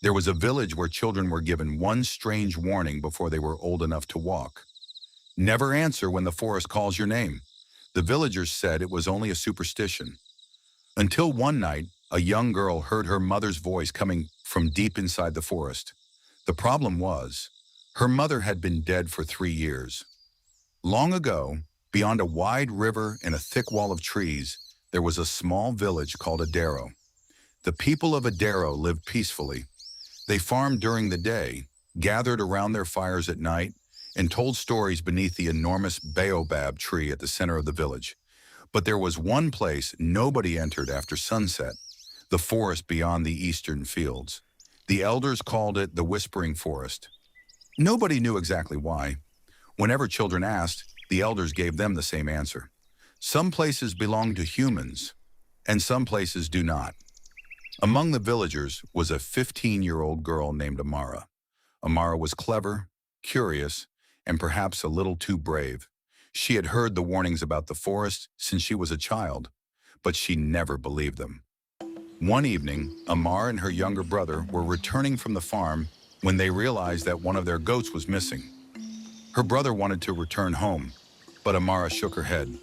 There was a village where children were given one strange warning before they were old enough to walk. Never answer when the forest calls your name. The villagers said it was only a superstition. Until one night, a young girl heard her mother's voice coming from deep inside the forest. The problem was, her mother had been dead for 3 years. Long ago, beyond a wide river and a thick wall of trees, there was a small village called Adaro. The people of Adaro lived peacefully. They farmed during the day, gathered around their fires at night, and told stories beneath the enormous baobab tree at the center of the village. But there was one place nobody entered after sunset, the forest beyond the eastern fields. The elders called it the Whispering Forest. Nobody knew exactly why. Whenever children asked, the elders gave them the same answer. Some places belong to humans, and some places do not. Among the villagers was a 15-year-old girl named Amara. Amara was clever, curious, and perhaps a little too brave. She had heard the warnings about the forest since she was a child, but she never believed them. One evening, Amara and her younger brother were returning from the farm when they realized that one of their goats was missing. Her brother wanted to return home, but Amara shook her head.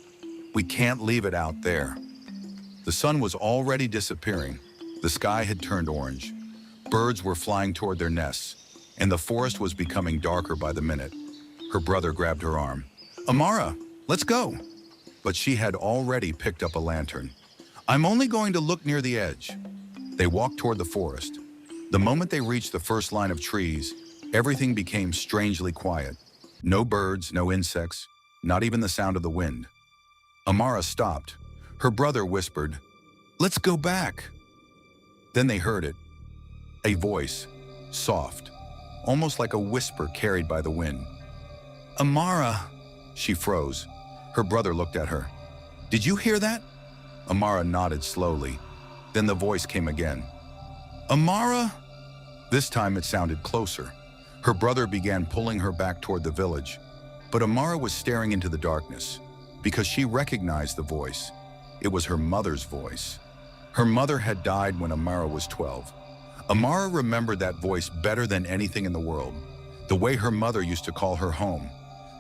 "We can't leave it out there." The sun was already disappearing. The sky had turned orange. Birds were flying toward their nests, and the forest was becoming darker by the minute. Her brother grabbed her arm. "Amara, let's go." But she had already picked up a lantern. "I'm only going to look near the edge." They walked toward the forest. The moment they reached the first line of trees, everything became strangely quiet. No birds, no insects, not even the sound of the wind. Amara stopped. Her brother whispered, "Let's go back." Then they heard it. A voice, soft, almost like a whisper carried by the wind. "Amara." She froze. Her brother looked at her. "Did you hear that?" Amara nodded slowly. Then the voice came again. "Amara?" This time it sounded closer. Her brother began pulling her back toward the village. But Amara was staring into the darkness because she recognized the voice. It was her mother's voice. Her mother had died when Amara was 12. Amara remembered that voice better than anything in the world. The way her mother used to call her home.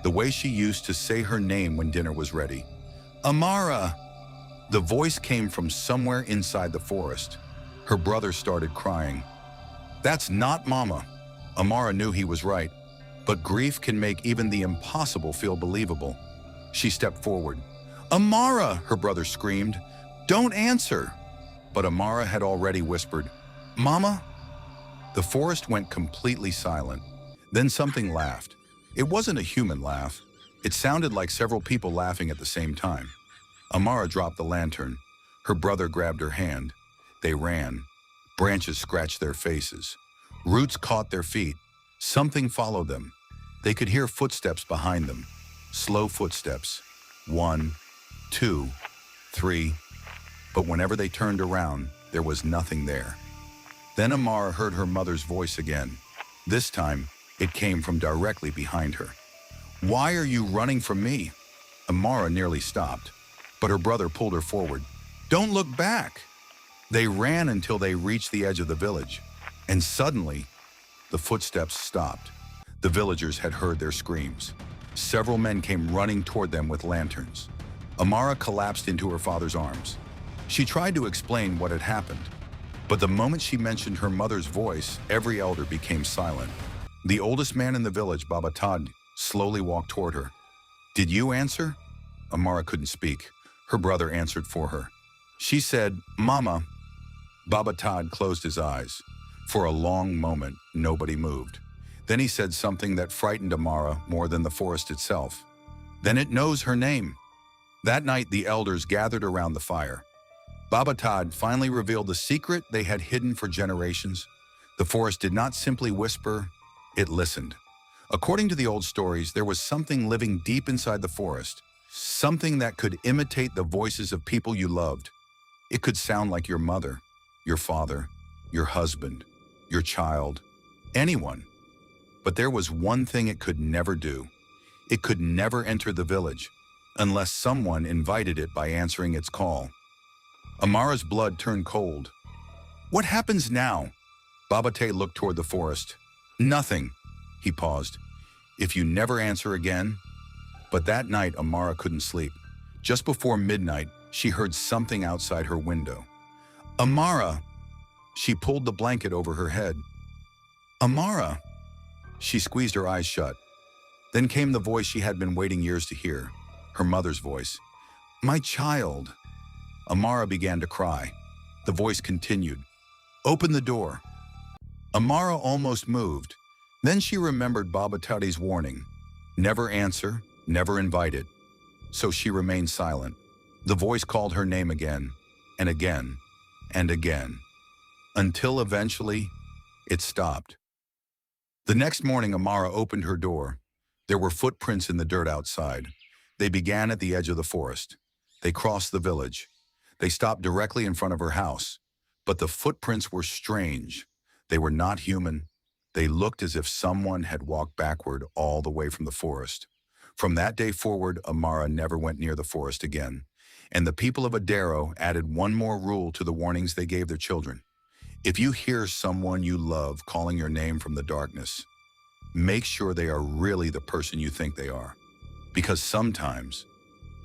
The way she used to say her name when dinner was ready. "Amara!" The voice came from somewhere inside the forest. Her brother started crying. "That's not Mama." Amara knew he was right, but grief can make even the impossible feel believable. She stepped forward. "Amara!" her brother screamed. "Don't answer!" But Amara had already whispered, "Mama?" The forest went completely silent. Then something laughed. It wasn't a human laugh. It sounded like several people laughing at the same time. Amara dropped the lantern. Her brother grabbed her hand. They ran. Branches scratched their faces. Roots caught their feet. Something followed them. They could hear footsteps behind them. Slow footsteps. 1, 2, 3. But whenever they turned around, there was nothing there. Then Amara heard her mother's voice again. This time, it came from directly behind her. "Why are you running from me?" Amara nearly stopped, but her brother pulled her forward. "Don't look back." They ran until they reached the edge of the village, and suddenly, the footsteps stopped. The villagers had heard their screams. Several men came running toward them with lanterns. Amara collapsed into her father's arms. She tried to explain what had happened, but the moment she mentioned her mother's voice, every elder became silent. The oldest man in the village, Baba Todd, slowly walked toward her. "Did you answer?" Amara couldn't speak. Her brother answered for her. She said, "Mama." Baba Todd closed his eyes. For a long moment, nobody moved. Then he said something that frightened Amara more than the forest itself. "Then it knows her name." That night, the elders gathered around the fire. Baba Todd finally revealed the secret they had hidden for generations. The forest did not simply whisper, it listened. According to the old stories, there was something living deep inside the forest, something that could imitate the voices of people you loved. It could sound like your mother, your father, your husband, your child, anyone. But there was one thing it could never do. It could never enter the village, unless someone invited it by answering its call. Amara's blood turned cold. "What happens now?" Babate looked toward the forest. Nothing. He paused. If you never answer again? But that night, Amara couldn't sleep. Just before midnight, she heard something outside her window. Amara! She pulled the blanket over her head. Amara! She squeezed her eyes shut. Then came the voice she had been waiting years to hear, her mother's voice. My child! Amara began to cry. The voice continued. Open the door. Amara almost moved. Then she remembered Babatati's warning. Never answer, never invite it. So she remained silent. The voice called her name again, and again, and again, until eventually it stopped. The next morning, Amara opened her door. There were footprints in the dirt outside. They began at the edge of the forest. They crossed the village. They stopped directly in front of her house. But the footprints were strange. They were not human. They looked as if someone had walked backward all the way from the forest. From that day forward, Amara never went near the forest again. And the people of Adaro added one more rule to the warnings they gave their children. If you hear someone you love calling your name from the darkness, make sure they are really the person you think they are. Because sometimes,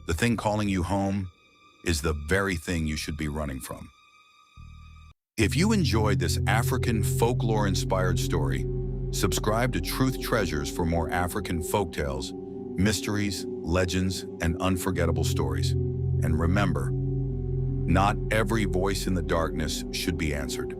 the thing calling you home is the very thing you should be running from. If you enjoyed this African folklore-inspired story, subscribe to Truth Treasures for more African folktales, mysteries, legends, and unforgettable stories. And remember, not every voice in the darkness should be answered.